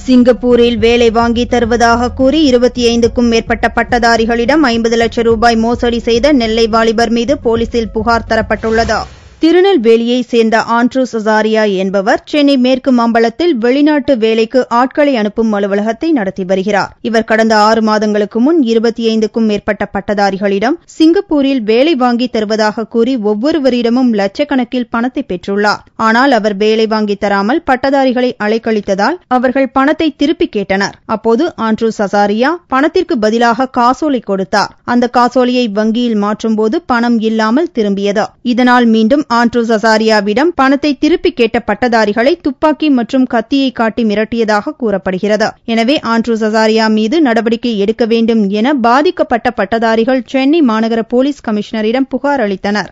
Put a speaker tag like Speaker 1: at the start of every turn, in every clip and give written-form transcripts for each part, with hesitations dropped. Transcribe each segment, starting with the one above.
Speaker 1: சிங்கப்பூரில் வேலை வாங்கி தருவதாக கூறி 25க்கும் மேற்பட்ட பட்டதாரிகளிடம் 50 லட்சம் ரூபாய் மோசடி செய்த நெல்லை வாலிபர் மீது போலீசில் புகார் தரப்பட்டுள்ளது. திருநெல்வேலியைச் சேர்ந்த ஆண்ட்ரூஸ் அசாரியா என்பவர் சென்னை மேற்கு மாம்பலத்தில் வெளிநாட்டு வேலைக்கு ஆட்களை அனுப்பும் அலுவலகத்தை நடத்தி வருகிறார். இவர் கடந்த 6 மாதங்களுக்கு முன் 25க்கும் மேற்பட்ட பட்டதாரிகளிடம் சிங்கப்பூரில் வேலை வாங்கி தருவதாக கூறி ஒவ்வொருவரிடமும் லட்சக்கணக்கில் பணத்தை பெற்றுள்ளார். ஆனால் அவர் வேலை வாங்கி தராமல் பட்டதாரிகளை அலைக்கழித்ததால் அவர்கள் பணத்தை திருப்பி கேட்டனர். அப்போது ஆண்ட்ரூஸ் அசாரியா பணத்திற்கு பதிலாக காசோலை கொடுத்தார். அந்த காசோலையை வங்கியில் மாற்றும்போது பணம் இல்லாமல் திரும்பியது. இதனால் மீண்டும் ஆண்ட்ரூஸ் அசாரியாவிடம் பணத்தை திருப்பி கேட்ட பட்டதாரிகளை துப்பாக்கி மற்றும் கத்தியை காட்டி மிரட்டியதாக கூறப்படுகிறது. எனவே ஆண்ட்ரூஸ் அசாரியா மீது நடவடிக்கை எடுக்க வேண்டும் என பாதிக்கப்பட்ட பட்டதாரிகள் சென்னை மாநகர போலீஸ் கமிஷனரிடம் புகார் அளித்தனர்.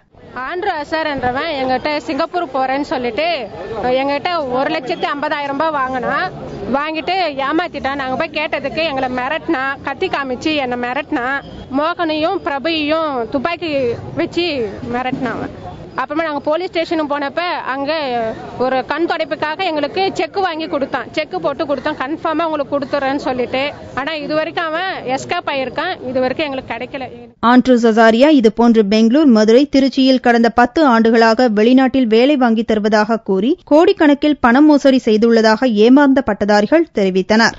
Speaker 2: ஆண்ட்ரூ அசார் என்றவன் எங்கிட்ட சிங்கப்பூர் போறேன்னு சொல்லிட்டு எங்கிட்ட 1,50,000 ரூபாய் வாங்கிட்டு ஏமாத்திட்டான். நாங்க போய் கேட்டதுக்கு எங்களை மிரட்டினா, கத்தி காமிச்சு என்ன மிரட்டினா, மோகனையும் பிரபையும் துப்பாக்கி வச்சு மிரட்டினாங்க. அப்புறமா நாங்க போலீஸ் ஸ்டேஷனுக்கு போனப்ப அங்க ஒரு கண் துடைப்புக்காக எங்களுக்கு செக் வாங்கி கொடுத்தான். செக் போட்டு கொடுத்தான், கன்ஃபார்மா உங்களுக்கு கொடுத்துறேன்னு சொல்லிட்டு. ஆனா இதுவரைக்கும் அவன் எஸ்கேப் ஆயிருக்கான். இதுவரைக்கும் எங்களுக்கு கிடைக்கல.
Speaker 1: ஆண்ட்ரூஸ் அசாரியா இதுபோன்று பெங்களூர், மதுரை, திருச்சியில் கடந்த 10 ஆண்டுகளாக வெளிநாட்டில் வேலை வாங்கி தருவதாக கூறி கோடிக்கணக்கில் பண மோசடி செய்துள்ளதாக ஏமாந்த பட்டதாரிகள் தெரிவித்தனர்.